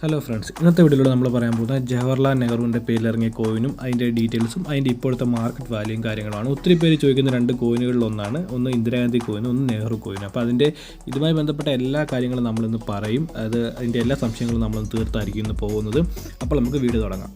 Hello friends, ഇന്നത്തെ വീഡിയോയിലൂടെ നമ്മൾ പറയാൻ പോകുന്നത് ജവഹർലാൽ നെഹ്റുവിൻ്റെ പേരിലിറങ്ങിയ കോയിനും അതിൻ്റെ ഡീറ്റെയിൽസും അതിൻ്റെ ഇപ്പോഴത്തെ മാർക്കറ്റ് വാല്യൂയും കാര്യങ്ങളാണ്. ഒത്തിരി പേര് ചോദിക്കുന്ന രണ്ട് കോയിനുകളിലൊന്നാണ്, ഒന്ന് ഇന്ദിരാഗാന്ധി കോയിനും ഒന്ന് നെഹ്റു കോയിനും. അപ്പോൾ അതിൻ്റെ ഇതുമായി ബന്ധപ്പെട്ട എല്ലാ കാര്യങ്ങളും നമ്മളിന്ന് പറയും. അതിൻ്റെ എല്ലാ സംശയങ്ങളും നമ്മളിന്ന് തീർത്തായിരിക്കും ഇന്ന് പോകുന്നത്. അപ്പോൾ നമുക്ക് വീഡിയോ തുടങ്ങാം.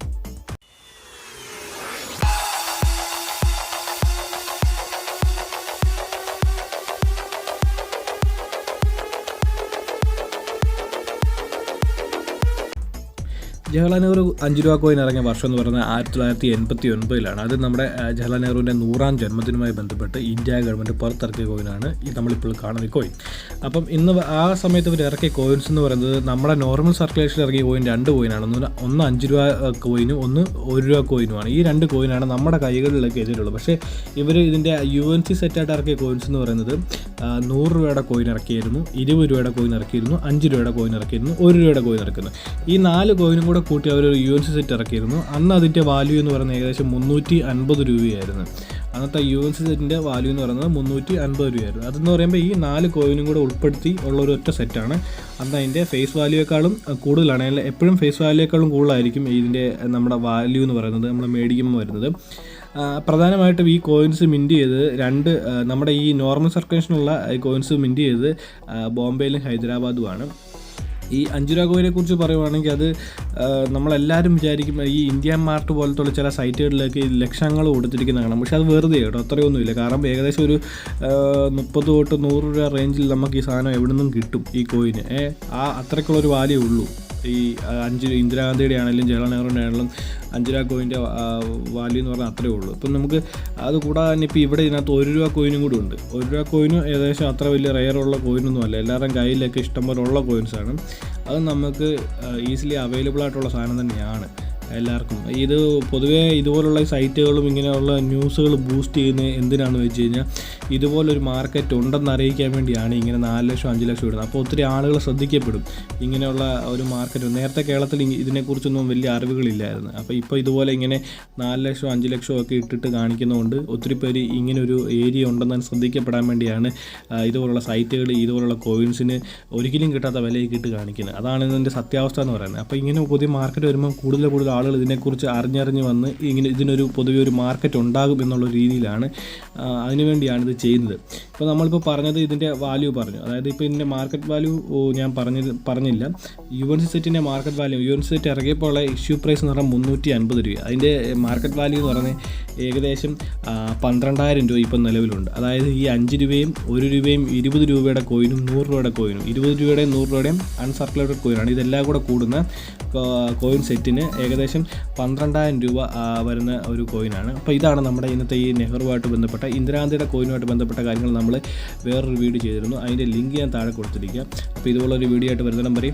ജവഹർലാൽ നെഹ്റു 5 രൂപ കോയിൻ ഇറങ്ങിയ വർഷം എന്ന് പറയുന്നത് 1989 അത് നമ്മുടെ ജവഹർലാൽ നെഹ്റുവിൻ്റെ 100ാം ജന്മദിനവുമായി ബന്ധപ്പെട്ട് ഇന്ത്യ ഗവൺമെൻറ് പുറത്തിറക്കിയ കോയിനാണ് ഈ നമ്മളിപ്പോൾ കാണുന്ന കോയിൻ. അപ്പം ഇന്ന് ആ സമയത്ത് ഇവർ ഇറക്കിയ കോയിൻസ് എന്ന് പറയുന്നത് നമ്മുടെ നോർമൽ സർക്കുലേഷനിൽ ഇറങ്ങിയ കോയിൻ 2 കോയിനാണ്. ഒന്ന് 5 രൂപ കോയിനും ഒന്ന് 1 രൂപ കോയിനുമാണ്. ഈ 2 കോയിനാണ് നമ്മുടെ കൈകളിലേക്ക് എതിരുള്ളത്. പക്ഷേ ഇവർ ഇതിൻ്റെ UNC സെറ്റായിട്ട് ഇറക്കിയ കോയിൻസ് എന്ന് പറയുന്നത് 100 രൂപയുടെ കോയിൻ ഇറക്കിയിരുന്നു, 20 രൂപയുടെ കോയിൻ ഇറക്കിയിരുന്നു, 5 രൂപയുടെ കോയിൻ ഇറക്കിയിരുന്നു, 1 രൂപയുടെ കോയിൻ ഇറക്കുന്നു. ഈ 4 കോയിനും കൂടെ കൂട്ടി അവർ UNC സെറ്റ് ഇറക്കിയിരുന്നു. അന്ന് അതിൻ്റെ വാല്യൂ എന്ന് പറയുന്നത് ഏകദേശം 350 രൂപയായിരുന്നു. അന്നത്തെ UNC സെറ്റിൻ്റെ വാല്യൂ എന്ന് പറയുന്നത് 350 രൂപയായിരുന്നു. അതെന്ന് പറയുമ്പോൾ ഈ 4 കോയിനും കൂടെ ഉൾപ്പെടുത്തി ഉള്ള ഒരു ഒറ്റ സെറ്റാണ്. അന്ന് അതിൻ്റെ ഫേസ് വാല്യൂയേക്കാളും കൂടുതലാണ്. എപ്പോഴും ഫേസ് വാല്യൂയേക്കാളും കൂടുതലായിരിക്കും ഇതിൻ്റെ നമ്മുടെ വാല്യൂ എന്ന് പറയുന്നത് നമ്മൾ മേടിക്കുമ്പോൾ വരുന്നത്. പ്രധാനമായിട്ടും ഈ കോയിൻസ് മിൻറ്റ് ചെയ്ത് നമ്മുടെ ഈ നോർമൽ സർക്കുലേഷനുള്ള കോയിൻസ് മിൻറ്റ് ചെയ്ത് ബോംബെയിലും ഹൈദരാബാദുമാണ്. ഈ 5 രൂപ കോയിനെ കുറിച്ച് പറയുവാണെങ്കിൽ അത് നമ്മളെല്ലാവരും വിചാരിക്കും ഈ ഇന്ത്യ മാർട്ട് പോലത്തുള്ള ചില സൈറ്റുകളിലേക്ക് ലക്ഷങ്ങൾ കൊടുത്തിരിക്കുന്ന കാണാം. പക്ഷേ അത് വെറുതെ കേട്ടോ, അത്രയൊന്നുമില്ല. കാരണം ഏകദേശം ഒരു 30 തൊട്ട് 100 രൂപ റേഞ്ചിൽ നമുക്ക് ഈ സാധനം എവിടെ നിന്നും കിട്ടും. ഈ കോയിന് അത്രയ്ക്കുള്ളൊരു വാല്യൂ ഉള്ളൂ. ഈ ഇന്ദിരാഗാന്ധിയുടെ ആണെങ്കിലും ജവഹർലാൽ നെഹ്റുവിൻ്റെ ആണെങ്കിലും 5 രൂപ കോയിൻ്റെ വാല്യൂ എന്ന് പറഞ്ഞാൽ അത്രയേ ഉള്ളൂ. ഇപ്പം നമുക്ക് അത് കൂടാതെ തന്നെ ഇപ്പോൾ ഇവിടെ ഇതിനകത്ത് 1 രൂപ കോയിനും കൂടി ഉണ്ട്. 1 രൂപ കോയിനും ഏകദേശം അത്ര വലിയ റെയറുള്ള കോയിനൊന്നും അല്ല, എല്ലാവരുടെയും കയ്യിലൊക്കെ ഇഷ്ടംപോലെ ഉള്ള കോയിൻസാണ്. അത് നമുക്ക് ഈസിലി അവൈലബിൾ ആയിട്ടുള്ള സാധനം തന്നെയാണ് എല്ലാവർക്കും. ഇത് പൊതുവേ ഇതുപോലുള്ള സൈറ്റുകളും ഇങ്ങനെയുള്ള ന്യൂസുകൾ ബൂസ്റ്റ് ചെയ്യുന്നത് എന്തിനാണെന്ന് വെച്ച് കഴിഞ്ഞാൽ ഇതുപോലൊരു മാർക്കറ്റ് ഉണ്ടെന്ന് അറിയിക്കാൻ വേണ്ടിയാണ് ഇങ്ങനെ 4 ലക്ഷം 5 ലക്ഷം ഇടുന്നത്. അപ്പോൾ ഒത്തിരി ആളുകൾ ശ്രദ്ധിക്കപ്പെടും ഇങ്ങനെയുള്ള ഒരു മാർക്കറ്റ്. നേരത്തെ കേരളത്തിൽ ഇതിനെക്കുറിച്ചൊന്നും വലിയ അറിവുകളില്ലായിരുന്നു. അപ്പോൾ ഇപ്പോൾ ഇതുപോലെ ഇങ്ങനെ 4 ലക്ഷം 5 ലക്ഷം ഒക്കെ ഇട്ടിട്ട് കാണിക്കുന്നതുകൊണ്ട് ഒത്തിരി പേര് ഇങ്ങനൊരു ഏരിയ ഉണ്ടെന്ന് ശ്രദ്ധിക്കപ്പെടാൻ വേണ്ടിയാണ് ഇതുപോലുള്ള സൈറ്റുകൾ ഇതുപോലുള്ള കോയിൻസിന് ഒരിക്കലും കിട്ടാത്ത വിലയൊക്കെ ഇട്ട് കാണിക്കുന്നത്. അതാണ് ഇതിൻ്റെ സത്യാവസ്ഥ എന്ന് പറയുന്നത്. അപ്പോൾ ഇങ്ങനെ പുതിയ മാർക്കറ്റ് വരുമ്പോൾ കൂടുതൽ ആളുകൾ ഇതിനെക്കുറിച്ച് അറിഞ്ഞ് വന്ന് ഇതിനൊരു പൊതുവെ ഒരു മാർക്കറ്റ് ഉണ്ടാകും എന്നുള്ള രീതിയിലാണ് അതിനുവേണ്ടിയാണ് ഇത് ചെയ്യുന്നത്. ഇപ്പോൾ നമ്മളിപ്പോൾ പറഞ്ഞത് ഇതിൻ്റെ വാല്യൂ പറഞ്ഞു. അതായത് ഇപ്പോൾ ഇതിൻ്റെ മാർക്കറ്റ് വാല്യൂ ഞാൻ പറഞ്ഞില്ല. UNC സെറ്റിൻ്റെ മാർക്കറ്റ് വാല്യൂ UNC സെറ്റ് ഇറങ്ങിയപ്പോൾ ഉള്ള ഇഷ്യൂ പ്രൈസ് എന്ന് പറഞ്ഞാൽ 350 രൂപ. അതിൻ്റെ മാർക്കറ്റ് വാല്യൂ എന്ന് പറഞ്ഞാൽ ഏകദേശം 12,000 രൂപ ഇപ്പം നിലവിലുണ്ട്. അതായത് ഈ 5 രൂപയും 1 രൂപയും 20 രൂപയുടെ കോയിനും 100 രൂപയുടെ കോയിനും 20 രൂപയുടെയും 100 രൂപയുടെയും അൺസർക്കുലേറ്റഡ് കോയിനാണ്. ഇതെല്ലാം കൂടെ കൂടുന്ന കോയിൻ സെറ്റിന് ഏകദേശം 12,000 രൂപ വരുന്ന ഒരു കോയിനാണ്. അപ്പോൾ ഇതാണ് നമ്മുടെ ഇന്നത്തെ ഈ നെഹ്റുവായിട്ട് ബന്ധപ്പെട്ട ഇന്ദിരാഗാന്ധിയുടെ കോയിനുമായിട്ട് ബന്ധപ്പെട്ട കാര്യങ്ങൾ നമ്മൾ വേറൊരു വീഡിയോ ചെയ്തിരുന്നു. അതിൻ്റെ ലിങ്ക് ഞാൻ താഴെ കൊടുത്തിരിക്കുക. അപ്പോൾ ഇതുപോലൊരു വീഡിയോ ആയിട്ട് വരുന്നിടം വരെ